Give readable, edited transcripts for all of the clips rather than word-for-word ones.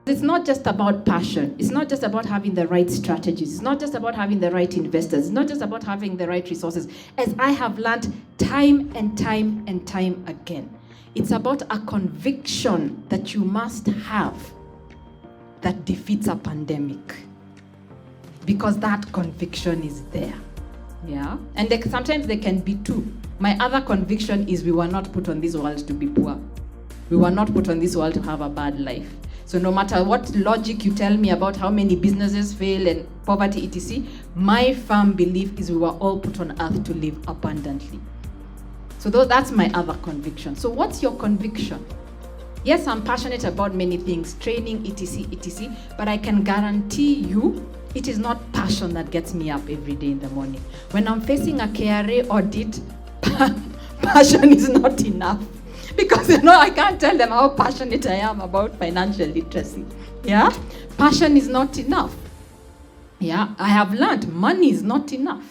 It's not just about passion. It's not just about having the right strategies. It's not just about having the right investors. It's not just about having the right resources. As I have learned time and time and time again, it's about a conviction that you must have that defeats a pandemic. Because that conviction is there. Yeah? And sometimes there can be two. My other conviction is we were not put on this world to be poor. We were not put on this world to have a bad life. So no matter what logic you tell me about how many businesses fail and poverty, etc., my firm belief is we were all put on earth to live abundantly. So that's my other conviction. So what's your conviction? Yes, I'm passionate about many things, training, etc., etc., but I can guarantee you it is not passion that gets me up every day in the morning. When I'm facing a KRA audit, passion is not enough. Because I can't tell them how passionate I am about financial literacy. Yeah? Passion is not enough. Yeah? I have learned money is not enough.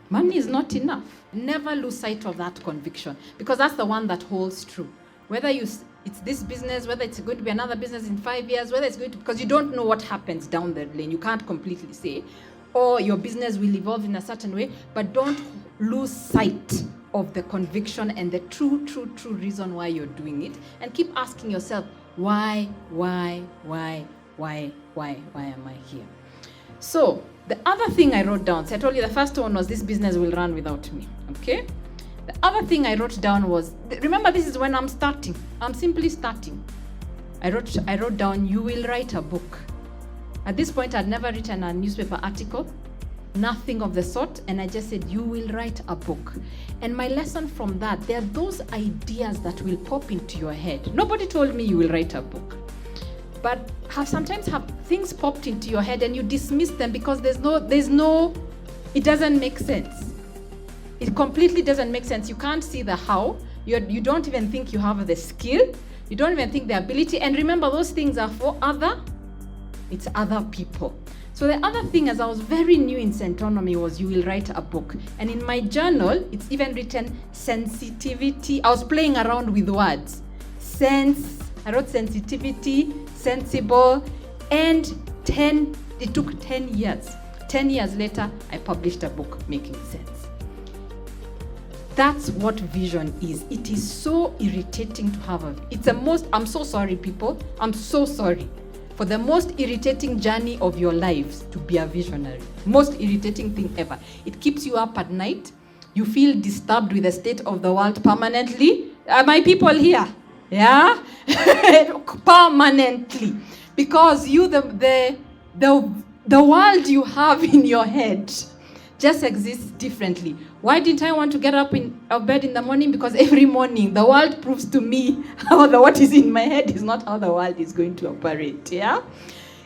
Money is not enough. Never lose sight of that conviction, because that's the one that holds true. Whether it's this business, whether it's going to be another business in 5 years, whether it's going to, because you don't know what happens down the lane. You can't completely say, or your business will evolve in a certain way, but don't lose sight of the conviction and the true reason why you're doing it, and keep asking yourself, why am I here? So the other thing I wrote down, so I told you the first one was this business will run without me, okay? The other thing I wrote down was, remember, this is when I'm starting. I'm simply starting. I wrote down, you will write a book. At this point, I'd never written a newspaper article, nothing of the sort, and I just said, you will write a book. And my lesson from that, there are those ideas that will pop into your head. Nobody told me you will write a book. But sometimes things popped into your head and you dismiss them because it doesn't make sense. It completely doesn't make sense. You can't see the how. You don't even think you have the skill. You don't even think the ability. And remember, those things are for other people. So the other thing, as I was very new in Centonomy, was you will write a book. And in my journal, it's even written sensitivity. I was playing around with words. I wrote sensitivity, sensible, and it took 10 years. 10 years later, I published a book, Making Sense. That's what vision is. It is so irritating to have I'm so sorry, people. I'm so sorry. For the most irritating journey of your lives to be a visionary. Most irritating thing ever. It keeps you up at night. You feel disturbed with the state of the world permanently. Are my people here? Yeah? Permanently. Because the world you have in your head just exists differently. Why didn't I want to get up of bed in the morning? Because every morning the world proves to me how what is in my head is not how the world is going to operate. Yeah?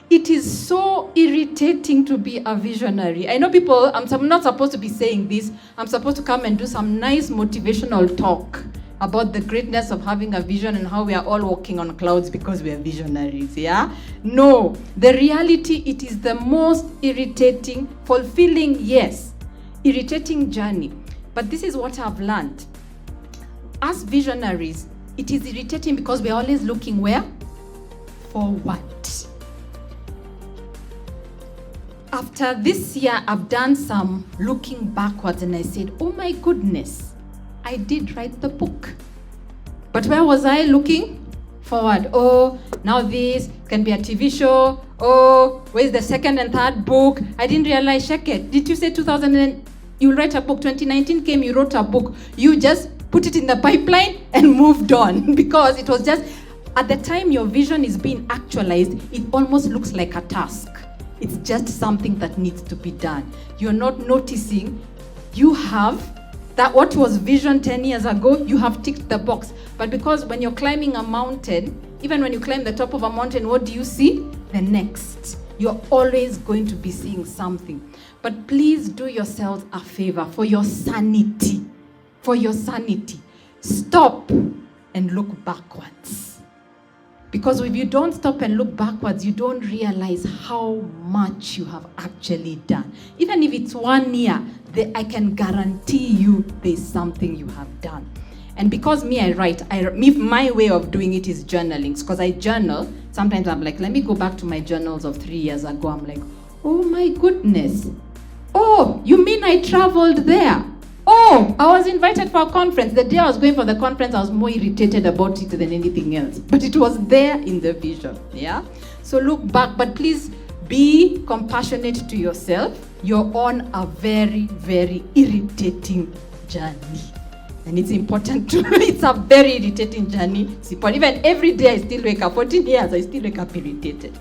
It is so irritating to be a visionary. I know people, I'm not supposed to be saying this. I'm supposed to come and do some nice motivational talk about the greatness of having a vision and how we are all walking on clouds because we are visionaries, yeah? No, the reality, it is the most irritating, fulfilling, yes, irritating journey. But this is what I've learned. As visionaries, it is irritating because we're always looking where? Forward. After this year, I've done some looking backwards and I said, oh my goodness, I did write the book. But where was I looking? Forward. Oh, now this can be a TV show. Oh, where's the second and third book? I didn't realize, check it. Did you say 2000 you'll write a book? 2019 came, you wrote a book. You just put it in the pipeline and moved on because it was just, at the time your vision is being actualized, it almost looks like a task. It's just something that needs to be done. You're not noticing you have that what was vision 10 years ago, you have ticked the box. But because when you're climbing a mountain, even when you climb the top of a mountain, what do you see? The next. You're always going to be seeing something. But please do yourselves a favor for your sanity. For your sanity. Stop and look backwards. Because if you don't stop and look backwards, you don't realize how much you have actually done. Even if it's 1 year, I can guarantee you there's something you have done. And because I write, my way of doing it is journaling. Because I journal, sometimes I'm like, let me go back to my journals of 3 years ago. I'm like, oh my goodness. Oh, you mean I traveled there? Oh, I was invited for a conference. The day I was going for the conference, I was more irritated about it than anything else. But it was there in the vision. Yeah? So look back, but please be compassionate to yourself. You're on a very, very irritating journey. And it's important to, it's a very irritating journey. Even every day I still wake up, 14 years, I still wake up irritated.